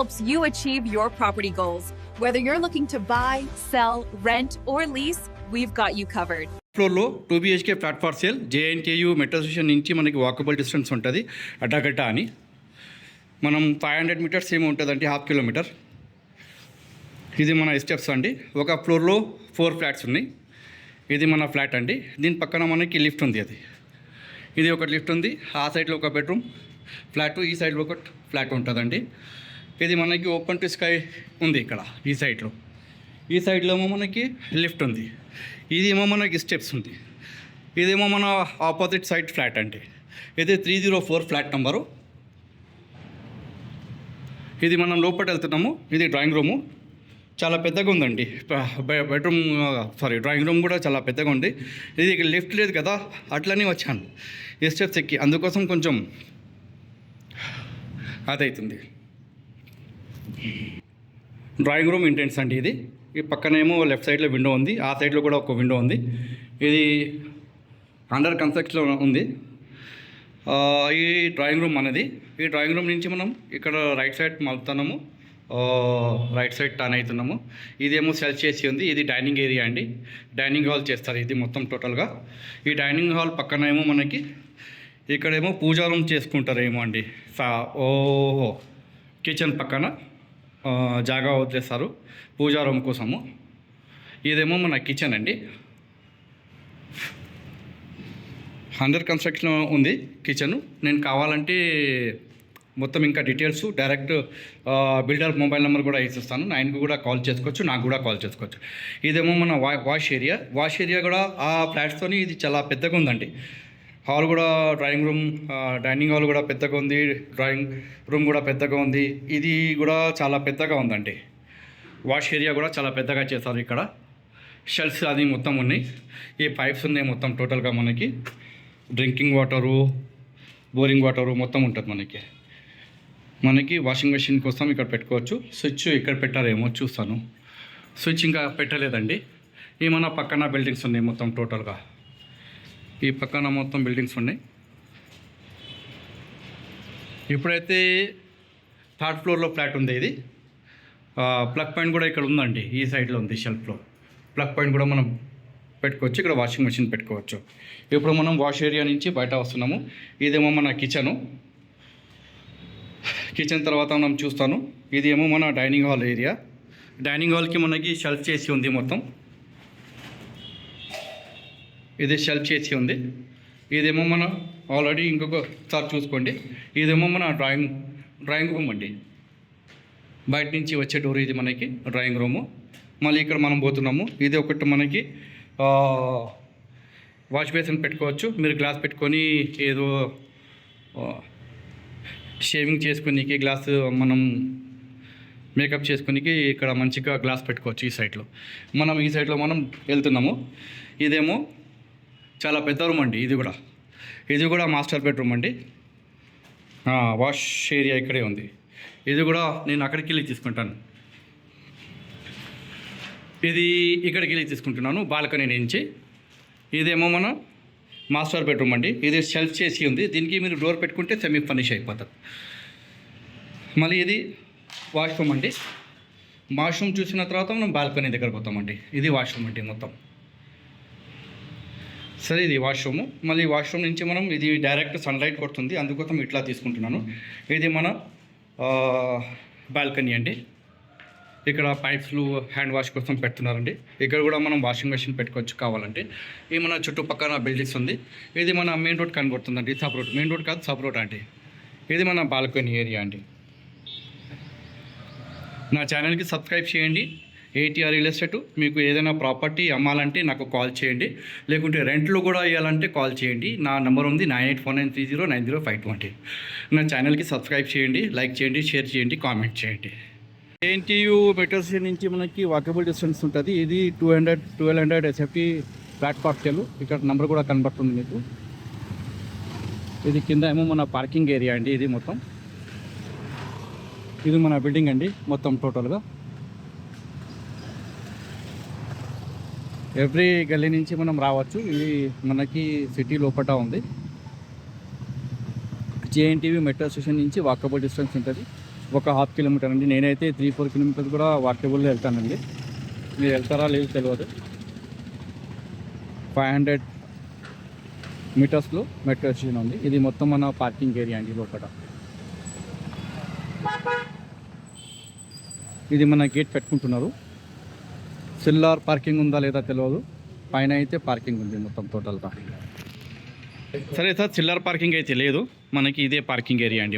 helps you achieve your property goals. Whether you're looking to buy, sell, rent, or lease, we've got you covered. ఫ్లోర్లో 2 BHK flat for sale. JNKU metro station నుంచి మనకి walkable distance ఉంటుంది. అడ్డగడ్డ అని మనం 500 metres ఏమో ఉంటుందండి, ½ kilometre. ఇది మన స్టెప్స్ అండి. ఒక ఫ్లోర్లో 4 ఫ్లాట్స్ ఉన్నాయి. ఇది మన ఫ్లాట్ అండి. దీని పక్కన మనకి లిఫ్ట్ ఉంది. ఇది ఒక లిఫ్ట్ ఉంది. ఆ సైడ్లో ఒక బెడ్రూమ్ ఫ్లాట్, ఈ సైడ్లో ఒక ఫ్లాట్ ఉంటుందండి. ఇది మనకి ఓపెన్ టు స్కై ఉంది. ఇక్కడ ఈ సైడ్లో ఏమో మనకి లిఫ్ట్ ఉంది. ఇదేమో మనకి స్టెప్స్ ఉంది. ఇదేమో మన ఆపోజిట్ సైడ్ ఫ్లాట్ అండి. ఇది 304 ఫ్లాట్ నెంబరు. ఇది మనం లోపల వెళ్తున్నాము. ఇది డ్రాయింగ్ రూము, చాలా పెద్దగా ఉందండి. డ్రాయింగ్ రూమ్ కూడా చాలా పెద్దగా ఉంది. ఇది లిఫ్ట్ లేదు కదా, అట్లనే వచ్చాను ఈ స్టెప్స్ ఎక్కి, అందుకోసం కొంచెం అదవుతుంది. డ్రాయింగ్ రూమ్ ఎంట్రన్స్ అండి. ఇది ఈ పక్కనేమో లెఫ్ట్ సైడ్లో విండో ఉంది, ఆ సైడ్లో కూడా ఒక విండో ఉంది. ఇది అండర్ కన్స్ట్రక్షన్లో ఉంది. ఈ డ్రాయింగ్ రూమ్ అనేది, ఈ డ్రాయింగ్ రూమ్ నుంచి మనం ఇక్కడ రైట్ సైడ్ మలుపుతున్నాము, రైట్ సైడ్ టర్న్ అవుతున్నాము. ఇదేమో సెల్ చేసి ఉంది. ఇది డైనింగ్ ఏరియా అండి. డైనింగ్ హాల్ చేస్తారు ఇది మొత్తం టోటల్గా. ఈ డైనింగ్ హాల్ పక్కన ఏమో మనకి ఇక్కడేమో పూజా రూమ్ చేసుకుంటారేమో అండి. కిచెన్ పక్కన జాగా వదిలేస్తారు పూజా రూమ్ కోసము. ఇదేమో మన కిచెన్ అండి. అండర్ కన్స్ట్రక్షన్ ఉంది కిచెను. నేను కావాలంటే మొత్తం ఇంకా details direct builder mobile number కూడా ఇస్తాను. ఆయనకు కూడా కాల్ చేసుకోవచ్చు, నాకు కూడా కాల్ చేసుకోవచ్చు. ఇదేమో మన వాష్ ఏరియా కూడా ఆ ఫ్లాట్స్తోని ఇది చాలా పెద్దగా ఉందండి. హాల్ కూడా డ్రాయింగ్ రూమ్, డైనింగ్ హాల్ కూడా పెద్దగా ఉంది, డ్రాయింగ్ రూమ్ కూడా పెద్దగా ఉంది. ఇది కూడా చాలా పెద్దగా ఉందండి. వాష్ ఏరియా కూడా చాలా పెద్దగా చేస్తారు. ఇక్కడ షెల్ఫ్స్ అది మొత్తం ఉన్నాయి. ఈ పైప్స్ ఉన్నాయి మొత్తం టోటల్గా. మనకి డ్రింకింగ్ వాటరు, బోరింగ్ వాటరు మొత్తం ఉంటుంది. మనకి వాషింగ్ మెషిన్ కోసం ఇక్కడ పెట్టుకోవచ్చు. స్విచ్ ఇక్కడ పెట్టారేమో చూస్తాను. స్విచ్ ఇంకా పెట్టలేదండి. ఈ మన పక్కన బిల్డింగ్స్ ఉన్నాయి మొత్తం టోటల్గా. ఈ పక్కన మొత్తం బిల్డింగ్స్ ఉన్నాయి. ఇప్పుడైతే 3rd ఫ్లోర్లో ఫ్లాట్ ఉంది. ఇది ప్లగ్ పాయింట్ కూడా ఇక్కడ ఉందండి. ఈ సైడ్లో ఉంది షెల్ఫ్లో. ప్లగ్ పాయింట్ కూడా మనం పెట్టుకోవచ్చు. ఇక్కడ వాషింగ్ మెషిన్ పెట్టుకోవచ్చు. ఇప్పుడు మనం వాష్ ఏరియా నుంచి బయట వస్తున్నాము. ఇదేమో మన కిచెన్ తర్వాత మనం చూస్తాను. ఇదేమో మన డైనింగ్ హాల్ ఏరియా. డైనింగ్ హాల్కి మనకి షెల్ఫ్ చేసి ఉంది మొత్తం. ఇది షెల్ఫ్ చేసి ఉంది. ఇదేమో మన ఆల్రెడీ ఇంకొకసారి చూసుకోండి. ఇదేమో మన డ్రాయింగ్ రూమ్ అండి. బయట నుంచి వచ్చే డోర్ ఇది మనకి డ్రాయింగ్ రూము. మళ్ళీ ఇక్కడ మనం పోతున్నాము. ఇది ఒకటి మనకి వాష్ బేసిన్ పెట్టుకోవచ్చు. మీరు గ్లాస్ పెట్టుకొని ఏదో షేవింగ్ చేసుకునేకి, గ్లాస్ మనం మేకప్ చేసుకునేకి ఇక్కడ మంచిగా గ్లాస్ పెట్టుకోవచ్చు. ఈ సైడ్లో మనం వెళ్తున్నాము. ఇదేమో చాలా పెద్ద రూమ్ అండి. ఇది కూడా మాస్టర్ బెడ్రూమ్ అండి. వాష్ ఏరియా ఇక్కడే ఉంది. ఇది కూడా నేను అక్కడికి వెళ్ళి తీసుకుంటాను. ఇది ఇక్కడికి వెళ్ళి తీసుకుంటున్నాను బాల్కనీ నుంచి. ఇదేమో మన మాస్టర్ బెడ్రూమ్ అండి. ఇది షెల్ఫ్ చేసి ఉంది. దీనికి మీరు డోర్ పెట్టుకుంటే సెమీ ఫర్నిష్ అయిపోతుంది. మళ్ళీ ఇది వాష్రూమ్ అండి. వాష్రూమ్ చూసిన తర్వాత మనం బాల్కనీ దగ్గర పోతామండి. ఇది వాష్రూమ్ అండి మొత్తం. సరే, ఇది వాష్రూము. మళ్ళీ వాష్రూమ్ నుంచి మనం ఇది డైరెక్ట్ సన్లైట్ కొడుతుంది, అందుకోసం ఇట్లా తీసుకుంటున్నాను. ఇది మన బాల్కనీ అండి. ఇక్కడ పైప్స్లు హ్యాండ్ వాష్ కోసం పెడుతున్నారండి. ఇక్కడ కూడా మనం వాషింగ్ మెషిన్ పెట్టుకోవచ్చు కావాలంటే. ఇది మన చుట్టుపక్కల బిల్డింగ్స్ ఉంది. ఇది మన మెయిన్ రోడ్ కనబడుతుందండి. సబ్ రోడ్, మెయిన్ రోడ్ కాదు, సబ్ రోడ్ అండి. ఇది మన బాల్కనీ ఏరియా అండి. నా ఛానల్కి సబ్స్క్రైబ్ చేయండి. ATR real estate. మీకు ఏదైనా ప్రాపర్టీ అమ్మాలంటే నాకు కాల్ చేయండి, లేకుంటే రెంట్లు కూడా ఇవ్వాలంటే కాల్ చేయండి. నా నెంబర్ ఉంది 9849309052. నా ఛానల్కి సబ్స్క్రైబ్ చేయండి, లైక్ చేయండి, షేర్ చేయండి, కామెంట్ చేయండి. JNKU మెట్రో స్టేషన్ నుంచి మనకి వాకబుల్ డిస్టెన్స్ ఉంటుంది. ఇది 1200 SFT ప్లాట్ఫామ్. ఇక్కడ నెంబర్ కూడా కనబడుతుంది మీకు. ఇది కింద ఏమో మన పార్కింగ్ ఏరియా అండి. ఇది మొత్తం ఇది మన బిల్డింగ్ అండి మొత్తం టోటల్గా. ఎవ్రీ గల్లీ నుంచి మనం రావచ్చు. ఇది మనకి సిటీ లోపల ఉంది. JNTV మెట్రో స్టేషన్ నుంచి వాకబుల్ డిస్టెన్స్ ఉంటుంది. ఒక ½ కిలోమీటర్ అండి. నేనైతే 3-4 కిలోమీటర్స్ కూడా వాకబుల్లో వెళ్తానండి. మీరు వెళ్తారా లేదు తెలియదు. 500 మీటర్స్లో మెట్రో స్టేషన్ ఉంది. ఇది మొత్తం మన పార్కింగ్ ఏరియా అండి. లోపల ఇది మన గేట్ పెట్టుకుంటున్నారు. సిల్లార్ పార్కింగ్ ఉందా లేదా తెలియదు. పైన అయితే పార్కింగ్ ఉంది మొత్తం టోటల్గా. సరే సార్, చిల్లర్ పార్కింగ్ అయితే లేదు మనకి. ఇదే పార్కింగ్ ఏరియా అండి.